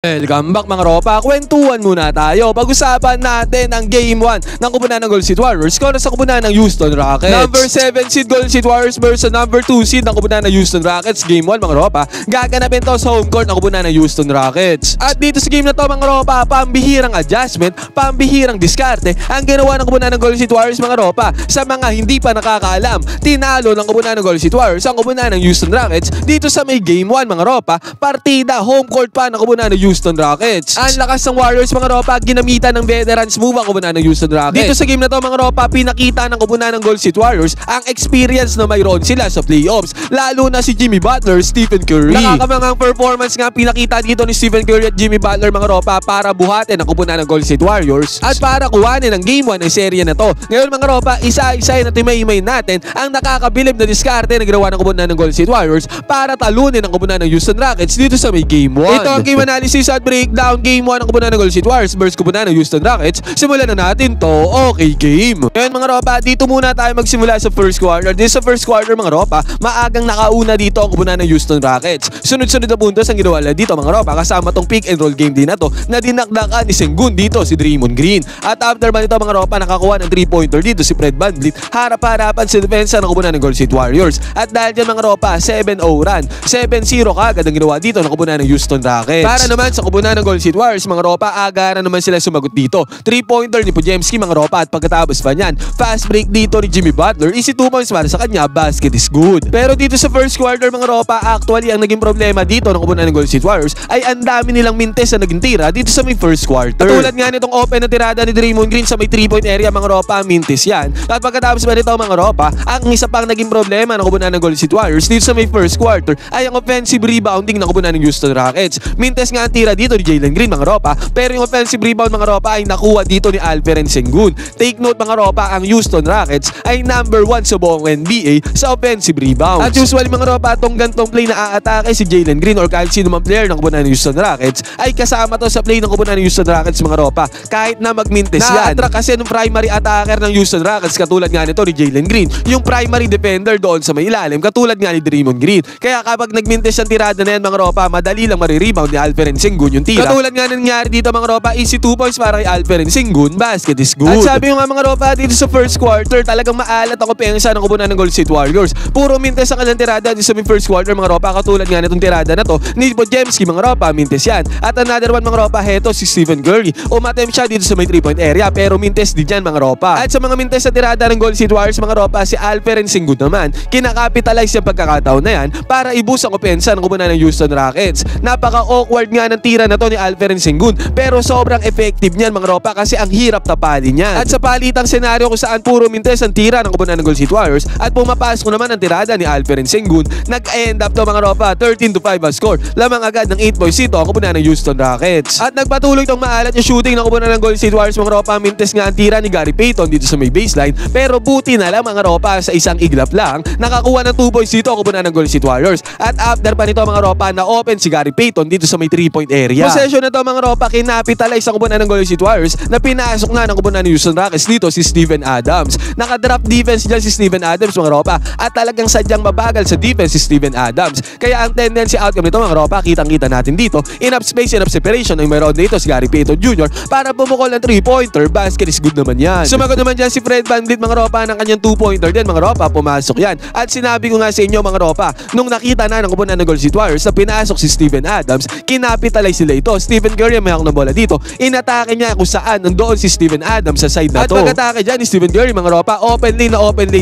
Welcome back mga ropa, kwentuhan muna tayo. Pag-usapan natin ang Game 1 ng kupunan ng Golden State Warriors kontra sa kupunan ng Houston Rockets. Number 7 seed Golden State Warriors versus number 2 seed ng kupunan ng Houston Rockets. Game 1 mga ropa, gaganapin to sa home court ng kupunan ng Houston Rockets. At dito sa game na to mga ropa, pambihirang adjustment, pambihirang diskarte ang ginawa ng kupunan ng Golden State Warriors mga ropa. Sa mga hindi pa nakakaalam, tinalo ng kupunan ng Golden State Warriors ang kupunan ng Houston Rockets dito sa may Game 1 mga ropa, partida home court pa ng kupunan ng Houston Rockets. Ang lakas ng Warriors mga ropa, ginamitan ng veterans move ang kupunan ng Houston Rockets. Dito sa game na to mga ropa, pinakita ng kupunan ng Golden State Warriors ang experience na mayroon sila sa playoffs, lalo na si Jimmy Butler, Stephen Curry. Nakakamangang performance nga pinakita dito ni Stephen Curry at Jimmy Butler mga ropa para buhatin ang kupunan ng Golden State Warriors at para kuhanin ang game 1 ng serye na to. Ngayon mga ropa, isa-isa na timay-imay natin ang nakakabilib na diskarte na ginawa ng kupunan ng Golden State Warriors para talunin ang kupunan ng Houston Rockets dito sa may game 1. Ito ang game analysis at breakdown game 1 ng kupunan ng Golden State Warriors versus kupunan ng Houston Rockets. Simulan na natin to. Okay game. Ngayon mga ropa, dito muna tayo magsimula sa first quarter. Dito sa first quarter mga ropa, maagang nakauna dito ang kupunan ng Houston Rockets. Sunod-sunod na puntos ang ginawa dito mga ropa, kasama tong pick and roll game din na to na dinakdakan ni Sengun dito si Draymond Green. At after ba nito mga ropa, nakakuha ng 3-pointer dito si Fred VanVleet. Harap-harapan sa depensa ng kupunan ng Golden State Warriors. At dahil dyan mga ropa, 7-0 run. 7-0 kagad ang ginawa dito ng kupunan ng Houston Rockets. Para naman sa kupunan ng Golden State Warriors mga ropa, agara naman sila sumagot dito. 3-pointer ni Podziemski mga ropa, at pagkatapos pa niyan, fast break dito ni Jimmy Butler, easy 2 points para sa kanya, basket is good. Pero dito sa first quarter mga ropa, actually ang naging problema dito ng kupunan ng Golden State Warriors ay ang dami nilang mintes na naging tira dito sa may first quarter. Tulad nga nitong open na tirada ni Draymond Green sa may 3-point area mga ropa, mintes yan. At pagkatapos pa nito mga ropa, ang isa pang naging problema ng kupunan ng Golden State Warriors dito sa may first quarter ay ang offensive rebounding ng kupunan ng Houston Rockets. Mintes nga ang tira dito ni Jalen Green mga ropa, pero yung offensive rebound mga ropa ay nakuha dito ni Alperen Sengun. Take note mga ropa, ang Houston Rockets ay number 1 sa buong NBA sa offensive rebounds. At usually mga ropa, itong gantong play na aatake si Jalen Green or kahit sino mang player ng kupunan ng Houston Rockets ay kasama to sa play ng kupunan ng Houston Rockets mga ropa, kahit na magmintes yan. Na-attract kasi ng primary attacker ng Houston Rockets katulad nga nito ni Jalen Green, yung primary defender doon sa may ilalim katulad nga ni Draymond Green. Kaya kapag nagmintes ang tirada na yan mga ropa, madali lang marirebound ni Alperen Sengun yung tira. Katulad nga nangyari dito mga ropa, easy 2 points para kay Alperen Sengun, basket is good. At sabi nga mga ropa, dito sa first quarter talagang maalat ang kumpensa ng kupunan ng Golden State Warriors. Puro mintes ang kanilang tirada dito sa first quarter mga ropa, katulad nga nitong tirada na to ni Podziemski mga ropa, mintes yan. At another one mga ropa, heto si Stephen Curry. Umatem siya dito sa may 3-point area pero mintes din yan mga ropa. At sa mga mintes na tirada ng Golden State Warriors mga ropa, si Alperen Sengun naman, kinakapitalize yung pagkakataon na yan para ibus ang kumpensa ng kupunan ng Houston Rockets. Napaka-awkward nga ng tira na to ni Alperen Sengun, pero sobrang effective niyan mga ropa kasi ang hirap tapalin niyan. At sa palitang senaryo kung saan puro mintes ang tira ng kupunan ng Golden State Warriors at pumapasok naman ang tirada ni Alperen Sengun, nag-end up to mga ropa 13-5 ang score. Lamang agad ng 8 points dito ang kupunan ng Houston Rockets. At nagpatuloy tong maalat yung shooting ng kupunan ng Golden State Warriors mga ropa, mintes nga ang tira ni Gary Payton dito sa may baseline, pero buti na lang mga ropa sa isang iglap lang nakakuha ng 2 points dito ang kupunan ng Golden State Warriors. At after pa nito mga ropa, na open si Gary Payton dito sa may 3-point area. Possession na to mga ropa, kinapitalize ang kupunan ng Golden State Warriors na pinasok na ng kupunan ng Houston Rockets dito si Steven Adams. Naka-drop defense dyan si Steven Adams mga ropa, at talagang sadyang mabagal sa defense si Steven Adams. Kaya ang tendency outcome nito mga ropa, kitang-kita natin dito, enough space, enough separation ay mayroon dito si Gary Payton Jr. para bumukol ng 3-pointer, basket is good naman yan. Sumagot naman dyan si Fred VanVleet mga ropa ng kanyang 2-pointer din mga ropa, pumasok yan. At sinabi ko nga sa inyo mga ropa, nung nakita na ng kupunan ng Golden State Warriors na pinasok si Steven Adams, kinapitalize sila ito. Stephen Curry may hawak ng bola dito, inatake niya kung saan nandoon si Steven Adams sa side na to. At pag-atake dyan ni Stephen Curry mga ropa, open lane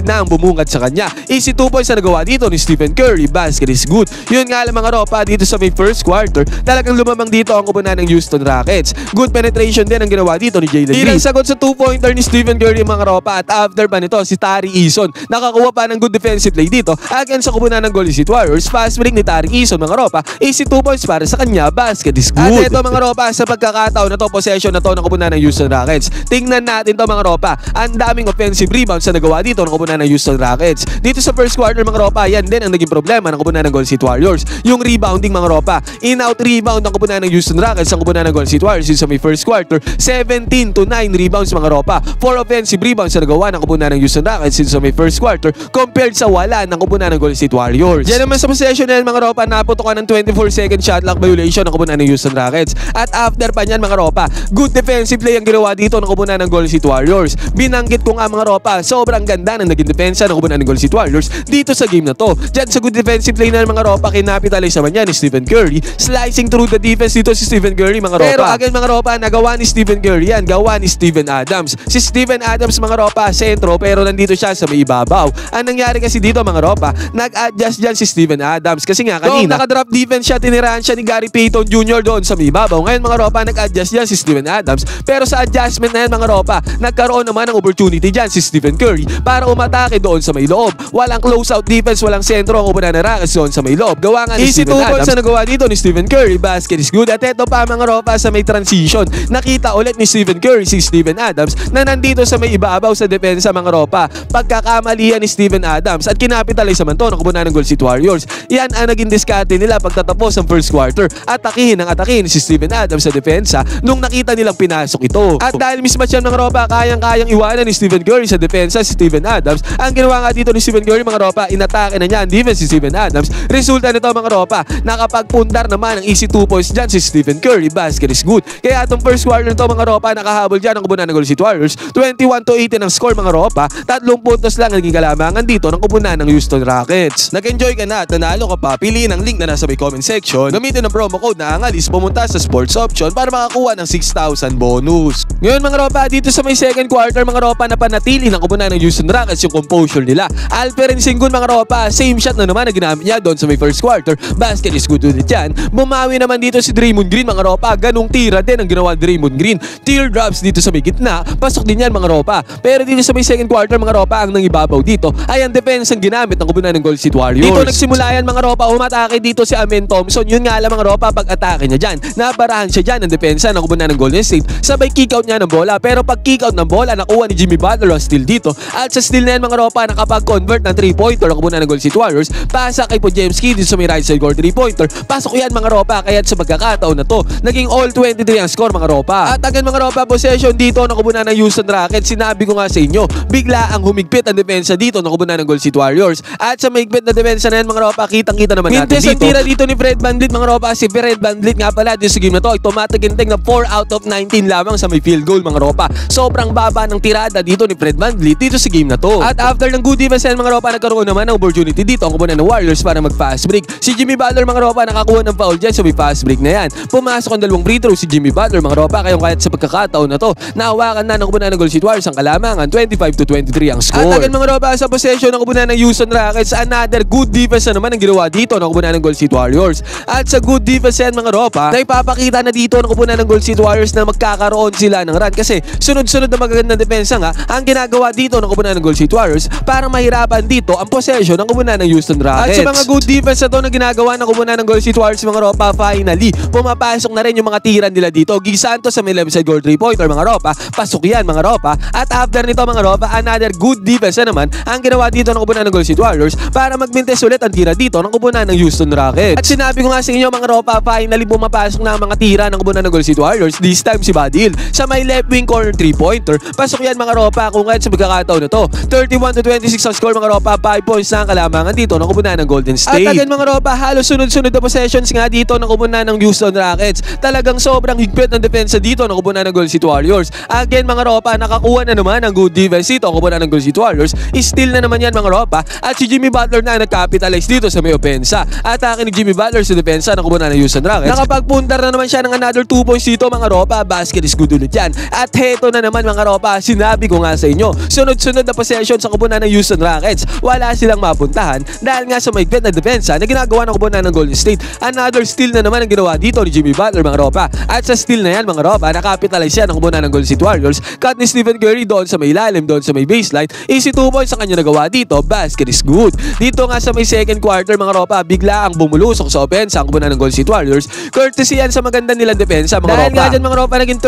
na ang bumungad sa kanya. Easy 2 points na nagawa dito ni Stephen Curry, basket is good. Yun nga lang mga ropa, dito sa may first quarter talagang lumamang dito ang kupunan ng Houston Rockets. Good penetration din ang ginawa dito ni Jalen Green. Ilang sagot sa 2-pointer ni Stephen Curry mga ropa, at after pa nito si Tari Eason nakakuha pa ng good defensive play dito against sa kupunan ng Golden State Warriors. Fast break ni Tari Eason mga ropa, easy 2 points para sa kanya, basket is good. At ito mga ropa, sa pagkakataon na to, possession na to ng kupunan ng Houston Rockets, tingnan natin to mga ropa, ang daming offensive rebounds na nagawa dito ng kupunan ng Houston Rockets. Dito sa first quarter mga ropa, yan din ang naging problema ng kupunan ng Golden State Warriors, yung rebounding mga ropa. In-out rebound ng kupunan ng Houston Rockets ang kupunan ng Golden State Warriors sa may first quarter, 17-9 rebounds mga ropa, 4 offensive rebounds na nagawa ng kupunan ng Houston Rockets sa may first quarter compared sa wala ng kupunan ng Golden State Warriors. Yan naman sa possession na yan mga ropa, naputokan ng 24-second shot clock violation ng kupunan kupunan ng Houston Rockets. At after pa niyan mga ropa, good defensive play ang ginawa dito ng kupunan ng Golden State Warriors. Binanggit ko nga mga ropa, sobrang ganda ng naging depensa ng kupunan ng Golden State Warriors dito sa game na to. Diyan sa good defensive play na mga ropa, kinapitalize naman yan ni Stephen Curry. Slicing through the defense dito si Stephen Curry mga ropa. Pero again mga ropa, nagawa ni Stephen Curry yan, gawa ni Steven Adams. Si Steven Adams mga ropa, sentro pero nandito siya sa may ibabaw. Ang nangyari kasi dito mga ropa, nag-adjust dyan si Steven Adams kasi nga kanina naka-drop defense siya, tinirahan siya ni Gary Payton Jr. doon sa may ibabaw. Ngayon mga ropa, nag-adjust dyan si Steven Adams. Pero sa adjustment na yan mga ropa, nagkaroon naman ng opportunity dyan si Stephen Curry para umatake doon sa may loob. Walang close-out defense, walang sentro ang kupunan ng Rockets doon sa may loob. Gawa nga ni Steven Adams na nagawa dito ni Stephen Curry. Basket is good. At eto pa mga ropa, sa may transition, nakita ulit ni Stephen Curry si Steven Adams na nandito sa may ibabaw sa depensa mga ropa. Pagkakamalihan ni Steven Adams at kinapitalize naman to ng kupunan ng Golden State Warriors. Yan ang naging diskarte nila pagtatapos ng first quarter. Atakihin si Steven Adams sa depensa nung nakita nilang pinasok ito. At dahil mismatch yan mga ropa, kayang-kayang iwanan ni Stephen Curry sa depensa si Steven Adams. Ang ginawa nga dito ni Stephen Curry mga ropa, inatake na niya ang defense si Steven Adams. Resulta nito mga ropa, nakapagpundar naman ang easy 2 points dyan si Stephen Curry. Basket is good. Kaya itong first quarter nito mga ropa, nakahabol dyan ang kupunan ng Golden State Warriors. 21-18 ang score mga ropa. 3 puntos lang ang naging kalamangan dito ng kupunan ng Houston Rockets. Nag-enjoy ka na at nanalo ka pa, piliin ang link na nasa may comment section. Gamitin ang promo code na ANGALIS, pumunta sa sports option para makakuha ng 6,000 bonus. Ngayon mga ropa, dito sa may second quarter mga ropa, napanatili ng kupunan ng Houston Rockets yung composure nila. Alperen Sengun mga ropa, same shot na naman na ginamit niya doon sa may first quarter. Basket is good ulit yan. Bumawi naman dito si Draymond Green mga ropa, ganung tira din ang ginawa Draymond Green. Teardrops dito sa may gitna, pasok din yan mga ropa. Pero dito sa may second quarter mga ropa, ang nangibabaw dito ay ang defense ang ginamit ng kupunan ng Golden State Warriors. Dito nagsimula yan mga ropa, umatake dito si Amen Thompson. Yun nga lang mga ropa, pag-atake niya dyan, nabarahan siya dyan ng depensa ng kupunan ng Golden State. Sabay kick-out niya ng bola, pero pag kick-out ng bola, nakuha ni Jimmy Butler ang steal dito. At sa steal na yan mga ropa, nakapag-convert ng 3-pointer ang kupunan ng Golden State Warriors. Pasa kay Podziemski dito sa may right side court 3-pointer. Pasok yan mga ropa, kaya sa pagkakataon na to, naging all 23 ang score mga ropa. At agad mga ropa, possession dito ng kupunan ng Houston Rockets. Sinabi ko nga sa inyo, bigla ang humigpit ang depensa dito ng kupunan ng Golden State Warriors. At sa mahigpit na depensa na yan mga ropa, kitang-kita naman natin dito. Ang tira dito ni Fred VanVleet mga ropa, si Fred VanVleet nga pala dito sa game na to ay tumataginting na 4 out of 19 lamang sa may field goal mga ropa. Sobrang baba ng tirada dito ni Fred VanVleet dito sa game na to. At after ng good defense yan mga ropa, nagkaroon naman ng opportunity dito ang kupunan ng Warriors para mag-fast break. Si Jimmy Butler mga ropa, nakakuha ng foul dyan sa may fast break na yan. Pumasok ang dalawang free throw si Jimmy Butler mga ropa, kahit sa pagkakataon na to, nahawakan na ng kupunan ng Golden State Warriors ang kalamangan. 25-23 ang score. At agad mga ropa, sa possession ng kupunan ng Houston Rockets, another good defense na naman ang ginawa dito ng kupunan ng Golden State Warriors. At sa good defense yan mga ropa, na ipapakita na dito ng kupunan ng Golden State Warriors na magkakaroon sila ng run kasi sunod-sunod na magagandang depensa nga ang ginagawa dito ng kupunan ng Golden State Warriors para mahirapan dito ang possession ng kupunan ng Houston Rockets. At sa mga good defense na to na ginagawa ng kupunan ng Golden State Warriors mga ropa, finally pumapasok na rin yung mga tiran nila dito. Gig Santos sa may left side goal 3-pointer mga ropa, pasok yan mga ropa. At after nito mga ropa, another good defense na naman ang ginawa dito ng kupunan ng Golden State Warriors para magmintes ulit ang tira dito ng kupunan ng Houston Rockets. At sinabi ko nga sa inyo mga ropa, finally bumapasok na ang mga tira ng kupunan ng Golden State Warriors. This time si Buddy Hield sa may left wing corner 3-pointer. Pasok yan mga ropa, kung kahit sa pagkakataon na to. 31-26 ang score mga ropa, 5 points na ang kalamangan dito ng kupunan ng Golden State. At again mga ropa, halos sunod-sunod na possessions nga dito ng kupunan ng Houston Rockets. Talagang sobrang higpit ng depensa dito ng kupunan ng Golden State Warriors. Again mga ropa, nakakuha na naman ang good defense dito ang kupunan ng Golden State Warriors. Steal na naman yan mga ropa. At si Jimmy Butler na nag-capitalize dito sa may opensa. Atake ni Jimmy Butler sa depensa ng kupunan ng Houston Rockets. Nakapagpuntar na naman siya ng another 2 points dito mga ropa. Basket is good ulit yan. At heto na naman mga ropa, sinabi ko nga sa inyo, sunod-sunod na possession sa kupunan ng Houston Rockets. Wala silang mapuntahan dahil nga sa mahigpit na depensa na ginagawa ng kupunan ng Golden State. Another steal na naman ang ginawa dito ni Jimmy Butler mga ropa. At sa steal na yan mga ropa, nakapitalize yan ang kupunan ng Golden State Warriors. Cut ni Stephen Curry doon sa may ilalim, doon sa may baseline. Easy 2 points ang kanya nagawa dito. Basket is good. Dito nga sa may second quarter mga ropa, bigla ang bumulusok sa opensa ang kupunan ng Golden State Warriors. Courtesy yan sa maganda nilang depensa mga ropa. Dahil nga dyan mga ropa, naging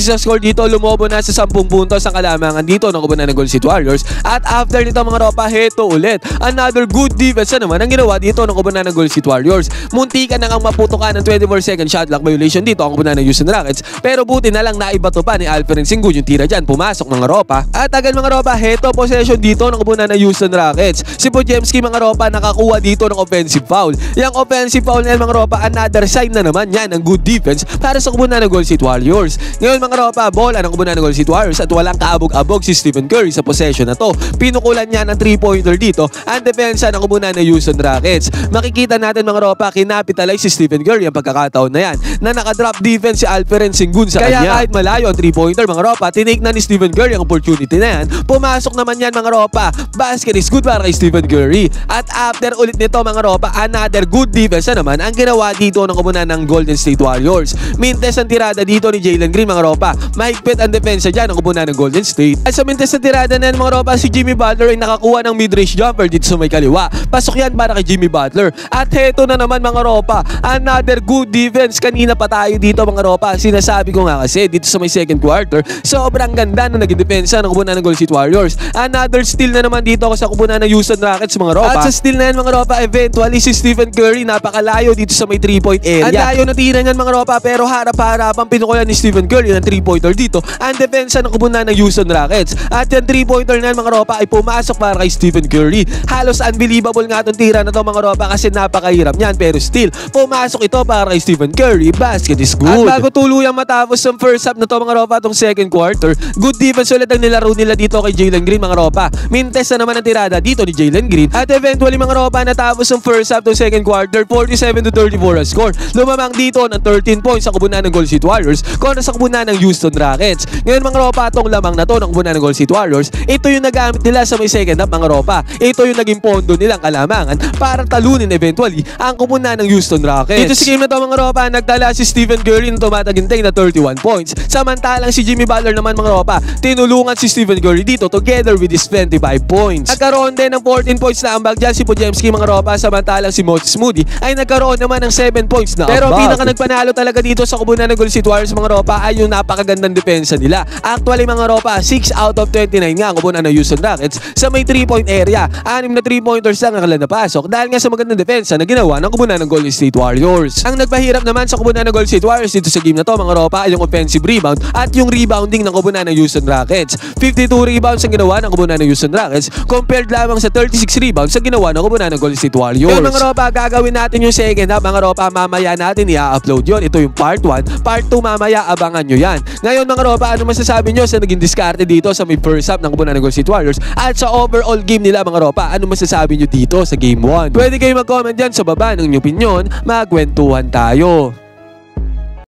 sa score dito, lumobo na sa 10 puntos ang kalamangan dito ng kupunan ng Golden State Warriors. At after nito mga ropa, heto ulit. Another good defense na naman ang ginawa dito ng kupunan ng Golden State Warriors. Muntikan na ang maputukan ng 24-second shot clock violation dito ang kupunan ng Houston Rockets. Pero buti na lang naibato pa ni Alperen Sengun yung tira dyan. Pumasok mga ropa. At agad mga ropa, heto possession dito ng kupunan ng Houston Rockets. Si Podziemski mga ropa nakakuha dito ng offensive foul. Yung offensive foul na mga ropa, another sign na naman yan ng good defense para sa kupunan ng Golden State Warriors. Ngayon mga ropa, bola ng kupunan ng Golden State Warriors at walang kaabog-abog si Stephen Curry sa possession na to. Pinukulan niya ng 3-pointer dito ang depensa ng kupunan ng Houston Rockets. Makikita natin mga ropa, kinapitalize si Stephen Curry ang pagkakataon na yan na nakadrop defense si Alperen Sengun sa kanya. Kaya kahit malayo ang 3-pointer mga ropa, tinake na ni Stephen Curry ang opportunity na yan. Pumasok naman yan mga ropa. Basket is good para kay Stephen Curry. At after ulit nito mga ropa, another good defense na naman ang ginawa dito ng kupunan ng Golden State Warriors. Mintes ang tirada dito ni Jalen Green mga ropa. Mahigpit ang depensa dyan ng kupunan ng Golden State. At sa mintes na tirada na yan mga ropa, si Jimmy Butler ay nakakuha ng mid-range jumper dito sa may kaliwa. Pasok yan para kay Jimmy Butler. At heto na naman mga ropa, another good defense. Kanina pa tayo dito mga ropa. Sinasabi ko nga kasi dito sa may second quarter, sobrang ganda na naging depensa ng kupunan ng Golden State Warriors. Another steal na naman dito sa kupunan ng Houston Rockets mga ropa. At sa steal na yan mga ropa, eventually si Stephen Curry napakalayo dito sa may 3-point area. Ang layo na tira niyan mga ropa, pero harap-harapang pinukulan ni Stephen Curry ng 3-pointer dito ang depensa ng kupunan ng Houston Rockets. At yung 3-pointer na yan mga ropa ay pumasok para kay Stephen Curry. Halos unbelievable nga itong tira na to mga ropa kasi napakahirap niyan, pero still pumasok ito para kay Stephen Curry. Basket is good. At bago tuluyang matapos ang first half na to mga ropa, itong second quarter, good defense ulit ang nilaro nila dito kay Jalen Green mga ropa. Mintes na naman ang tirada dito ni Jalen Green. At eventually mga ropa, natapos ang first half ng second quarter, 47-34 ang score. Lumamang dito ng 13 points sa kupunan ng Golden State Warriors kontra sa kupunan ng Houston Rockets. Ngayon mga ropa, itong lamang na to ng kupunan ng Golden State Warriors, ito yung nagamit nila sa may second half mga ropa. Ito yung naging pondo nilang kalamangan para talunin eventually ang kupunan ng Houston Rockets. Dito sa game na to mga ropa, nagtala si Stephen Curry na tumatagintay na 31 points. Samantalang si Jimmy Butler naman mga ropa, tinulungan si Stephen Curry dito together with his 25 points. Nagkaroon din ng 14 points na ambag dyan si Podziemski mga ropa, samantalang si Moses Moody ay nagkaroon naman ng 7 points na ambag. Pero pinaka nagpanalo talaga dito sa kupunan ng Golden State Warriors mga ropa ay yung napakagandang depensa nila. Actually mga ropa, 6 out of 29 nga ang kupunan ng Houston Rockets sa may 3-point area. 6 na 3-pointers lang ang kailan napasok dahil nga sa magandang depensa na ginawa ng kupunan ng Golden State Warriors. Ang nagpahirap naman sa kupunan ng Golden State Warriors dito sa game na to mga ropa ay yung offensive rebound at yung rebounding ng kupunan ng Houston Rockets. 52 rebounds ang ginawa ng kupunan ng Houston Rockets compared lamang sa 36 rebounds ang ginawa ng kupunan ng Golden State Warriors. Yung mga ropa, gagawin natin yung second half mga ropa, mamaya natin i-upload yun. Ito yung part 1, part 2 mamaya, abangan nyo yan. Ngayon mga ropa, ano masasabi nyo sa naging diskarte dito sa may first half ng kupunan ng Golden State Warriors at sa overall game nila mga ropa? Ano masasabi nyo dito sa game 1? Pwede kayo mag-comment dyan sa baba ng inyong opinion, magkwentuhan tayo.